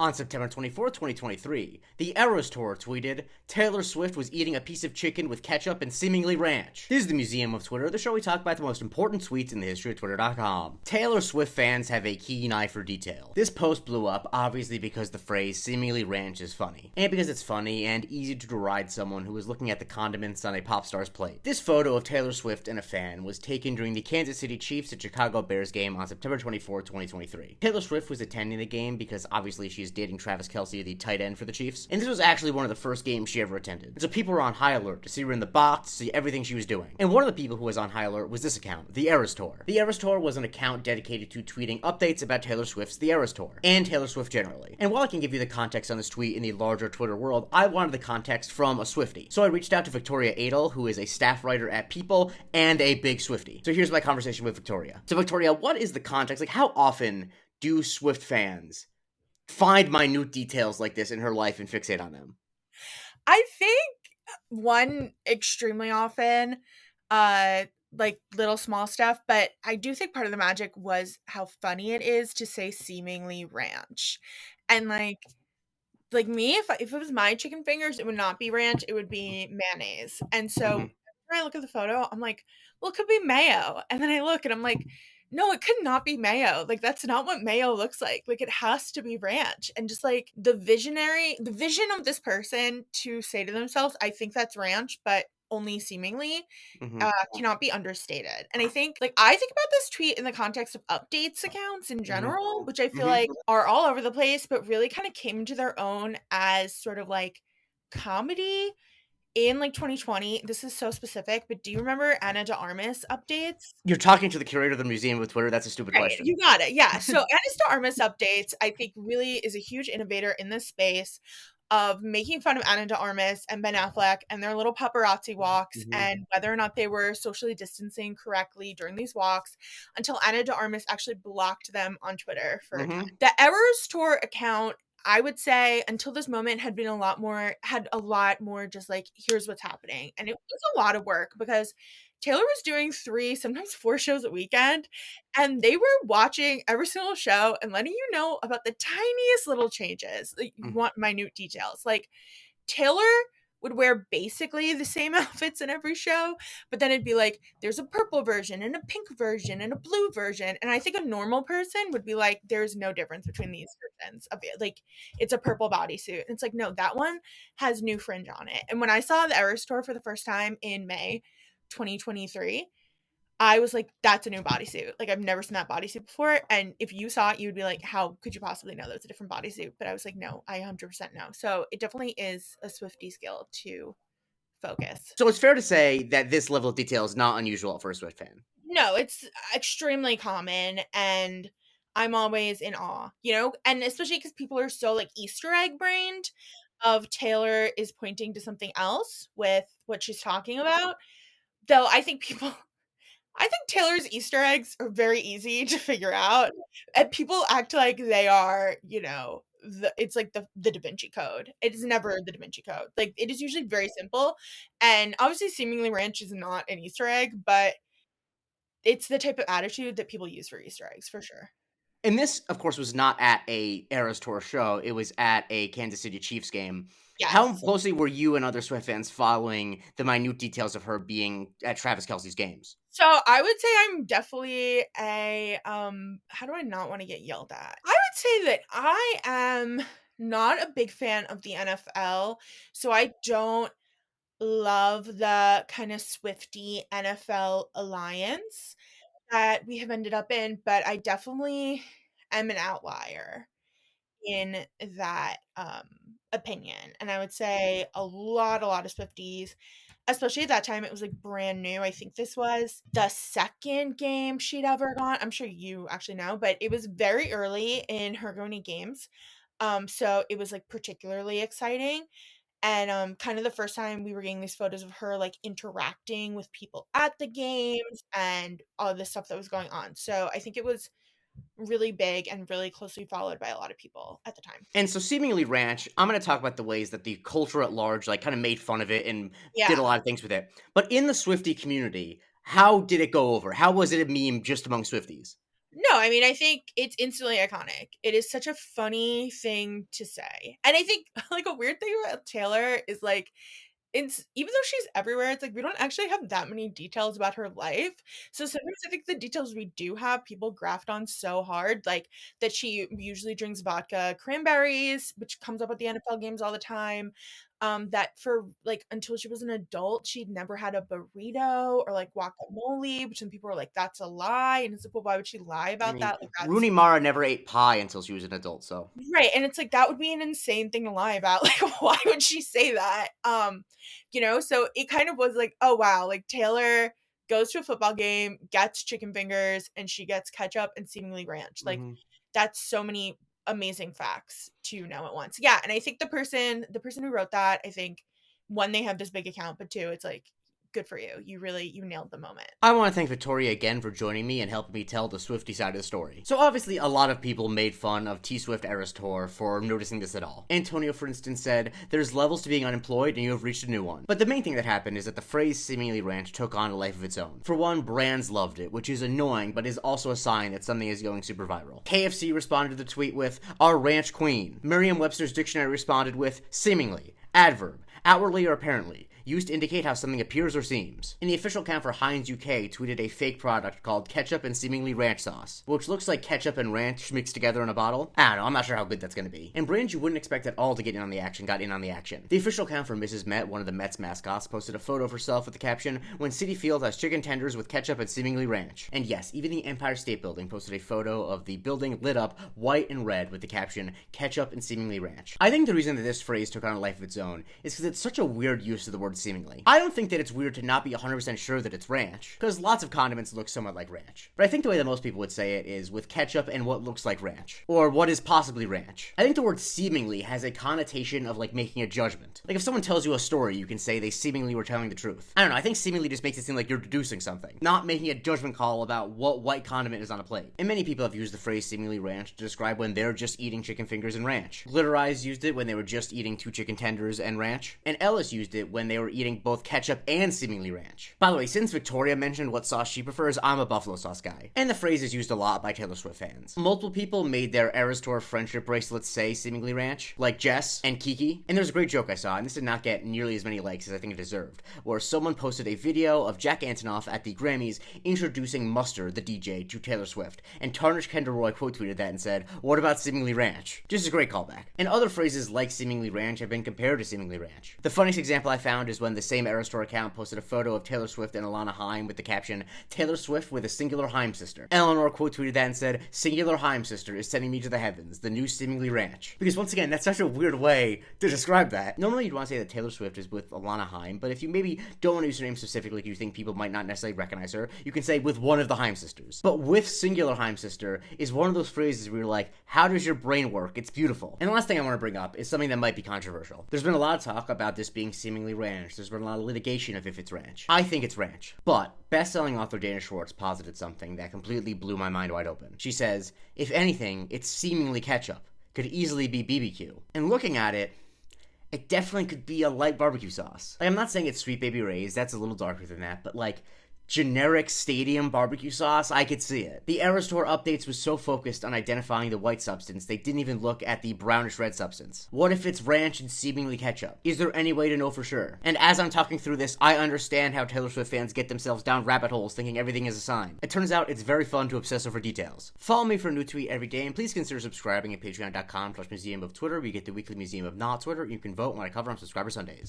On September 24th, 2023, the Eras Tour tweeted, Taylor Swift was eating a piece of chicken with ketchup and seemingly ranch. This is the Museum of Twitter, the show we talk about the most important tweets in the history of Twitter.com. Taylor Swift fans have a keen eye for detail. This post blew up, obviously because the phrase seemingly ranch is funny, and because it's funny and easy to deride someone who is looking at the condiments on a pop star's plate. This photo of Taylor Swift and a fan was taken during the Kansas City Chiefs and Chicago Bears game on September 24th, 2023. Taylor Swift was attending the game because obviously she's dating Travis Kelce, the tight end for the Chiefs, and this was actually one of the first games she ever attended. And so people were on high alert to see her in the box, to see everything she was doing. And one of the people who was on high alert was this account, the Eras Tour. The Eras Tour was an account dedicated to tweeting updates about Taylor Swift's The Eras Tour, and Taylor Swift generally. And while I can give you the context on this tweet in the larger Twitter world, I wanted the context from a Swifty. So I reached out to Victoria Edel, who is a staff writer at People, and a big Swifty. So here's my conversation with Victoria. So Victoria, what is the context? Like, how often do Swift fans find minute details like this in her life and fixate on them? I think one, extremely often, like little small stuff, but I do think part of the magic was how funny it is to say seemingly ranch. And like me, if it was my chicken fingers, it would not be ranch, it would be mayonnaise. And so when I look at the photo, I'm like, well, it could be mayo. And then I look and I'm like, no, it could not be mayo. Like, that's not what mayo looks like. Like, it has to be ranch. And just like the vision of this person to say to themselves, I think that's ranch, but only seemingly, cannot be understated. And I think about this tweet in the context of updates accounts in general, which I feel like are all over the place, but really kind of came into their own as sort of like comedy in like 2020. This is so specific, but do you remember Anna de Armas updates? You're talking to the curator of the Museum of Twitter. That's a stupid Right, question. you got it. Yeah. So Anna de Armas updates, I think, really is a huge innovator in this space of making fun of Anna de Armas and Ben Affleck and their little paparazzi walks and whether or not they were socially distancing correctly during these walks, until Anna de Armas actually blocked them on Twitter for a time. The Eras Tour account, I would say, until this moment had a lot more just like, here's what's happening. And it was a lot of work because Taylor was doing 3, sometimes 4 shows a weekend, and they were watching every single show and letting you know about the tiniest little changes. Like, you want minute details. Like, Taylor would wear basically the same outfits in every show, but then it'd be like, there's a purple version and a pink version and a blue version. And I think a normal person would be like, there's no difference between these versions of it. Like, it's a purple bodysuit. And it's like, no, that one has new fringe on it. And when I saw the Eras Tour for the first time in May 2023, I was like, that's a new bodysuit. Like, I've never seen that bodysuit before. And if you saw it, you would be like, how could you possibly know that's a different bodysuit? But I was like, no, I 100% know. So it definitely is a Swifty skill to focus. So it's fair to say that this level of detail is not unusual for a Swift fan. No, it's extremely common, and I'm always in awe, and especially because people are so like Easter egg brained of Taylor is pointing to something else with what she's talking about. Though I think Taylor's Easter eggs are very easy to figure out, and people act like they are, it's like the Da Vinci Code. It is never the Da Vinci Code. Like, it is usually very simple, and obviously seemingly ranch is not an Easter egg, but it's the type of attitude that people use for Easter eggs, for sure. And this, of course, was not at a Eras Tour show. It was at a Kansas City Chiefs game. Yes. How closely were you and other Swift fans following the minute details of her being at Travis Kelce's games? So I would say I'm definitely how do I not want to get yelled at? I would say that I am not a big fan of the NFL, so I don't love the kind of Swifty NFL alliance that we have ended up in, but I definitely am an outlier in that opinion. And I would say a lot of Swifties, especially at that time, it was like brand new. I think this was the second game she'd ever gone. I'm sure you actually know, but it was very early in her going to games. So it was like particularly exciting. And kind of the first time we were getting these photos of her like interacting with people at the games and all the stuff that was going on. So I think it was really big and really closely followed by a lot of people at the time. And so seemingly ranch, I'm going to talk about the ways that the culture at large like kind of made fun of it and Yeah. did a lot of things with it. But in the Swiftie community, how did it go over? How was it a meme just among Swifties? No, I mean, I think it's instantly iconic. It is such a funny thing to say. And I think, like, a weird thing about Taylor is, like, it's even though she's everywhere, it's like we don't actually have that many details about her life. So sometimes I think the details we do have, people graft on so hard, like that she usually drinks vodka cranberries, which comes up at the NFL games all the time. That for like until she was an adult, she'd never had a burrito or like guacamole, which some people were like, that's a lie. And it's like, well, why would she lie I about mean, that? Like that's Rooney Mara never ate pie until she was an adult, so. right. And it's like that would be an insane thing to lie about. Like, why would she say that? So it kind of was like, oh wow, like Taylor goes to a football game, gets chicken fingers, and she gets ketchup and seemingly ranch. Like Mhm. that's so many amazing facts to know at once. Yeah, and I think the person who wrote that, I think one, they have this big account, but two, it's like good for you. You nailed the moment. I want to thank Victoria again for joining me and helping me tell the Swifty side of the story. So obviously, a lot of people made fun of T-Swift Eras Tour for noticing this at all. Antonio, for instance, said, "There's levels to being unemployed and you have reached a new one." But the main thing that happened is that the phrase seemingly ranch took on a life of its own. For one, brands loved it, which is annoying, but is also a sign that something is going super viral. KFC responded to the tweet with, "Our ranch queen." Merriam-Webster's dictionary responded with, "Seemingly, adverb, outwardly or apparently, used to indicate how something appears or seems." And the official account for Heinz UK tweeted a fake product called ketchup and seemingly ranch sauce, which looks like ketchup and ranch mixed together in a bottle. I don't know, I'm not sure how good that's gonna be. And brands you wouldn't expect at all to get in on the action got in on the action. The official account for Mrs. Met, one of the Mets mascots, posted a photo of herself with the caption, "When Citi Field has chicken tenders with ketchup and seemingly ranch." And yes, even the Empire State Building posted a photo of the building lit up white and red with the caption, "Ketchup and seemingly ranch." I think the reason that this phrase took on a life of its own is because it's such a weird use of the word seemingly. I don't think that it's weird to not be 100% sure that it's ranch, because lots of condiments look somewhat like ranch. But I think the way that most people would say it is with ketchup and what looks like ranch, or what is possibly ranch. I think the word seemingly has a connotation of like making a judgment. Like if someone tells you a story, you can say they seemingly were telling the truth. I don't know, I think seemingly just makes it seem like you're deducing something, not making a judgment call about what white condiment is on a plate. And many people have used the phrase seemingly ranch to describe when they're just eating chicken fingers and ranch. Glitter Eyes used it when they were just eating 2 chicken tenders and ranch, and Ellis used it when they were eating both ketchup and seemingly ranch. By the way, since Victoria mentioned what sauce she prefers, I'm a buffalo sauce guy. And the phrase is used a lot by Taylor Swift fans. Multiple people made their Eras Tour friendship bracelets say seemingly ranch, like Jess and Kiki. And there's a great joke I saw, and this did not get nearly as many likes as I think it deserved, where someone posted a video of Jack Antonoff at the Grammys introducing Mustard, the DJ, to Taylor Swift, and Tarnished Kendra Roy quote tweeted that and said, "What about seemingly ranch?" Just a great callback. And other phrases like seemingly ranch have been compared to seemingly ranch. The funniest example I found is when the same Eras Tour account posted a photo of Taylor Swift and Alana Haim with the caption, "Taylor Swift with a singular Haim sister." Eleanor quote tweeted that and said, "Singular Haim sister is sending me to the heavens, the new seemingly ranch." Because once again, that's such a weird way to describe that. Normally you'd want to say that Taylor Swift is with Alana Haim, but if you maybe don't want to use her name specifically, if you think people might not necessarily recognize her, you can say with one of the Haim sisters. But with singular Haim sister is one of those phrases where you're like, how does your brain work? It's beautiful. And the last thing I want to bring up is something that might be controversial. There's been a lot of talk about this being seemingly ranch. There's been a lot of litigation of if it's ranch. I think it's ranch. But best-selling author Dana Schwartz posited something that completely blew my mind wide open. She says, "If anything, it's seemingly ketchup. Could easily be BBQ." And looking at it, it definitely could be a light barbecue sauce. Like, I'm not saying it's Sweet Baby Ray's, that's a little darker than that, but like, generic stadium barbecue sauce, I could see it. The Eras Tour updates was so focused on identifying the white substance, they didn't even look at the brownish red substance. What if it's ranch and seemingly ketchup? Is there any way to know for sure? And as I'm talking through this, I understand how Taylor Swift fans get themselves down rabbit holes thinking everything is a sign. It turns out it's very fun to obsess over details. Follow me for a new tweet every day, and please consider subscribing at patreon.com/museum of Twitter, where you get the weekly Museum of Not Twitter. You can vote when I cover on Subscriber Sundays.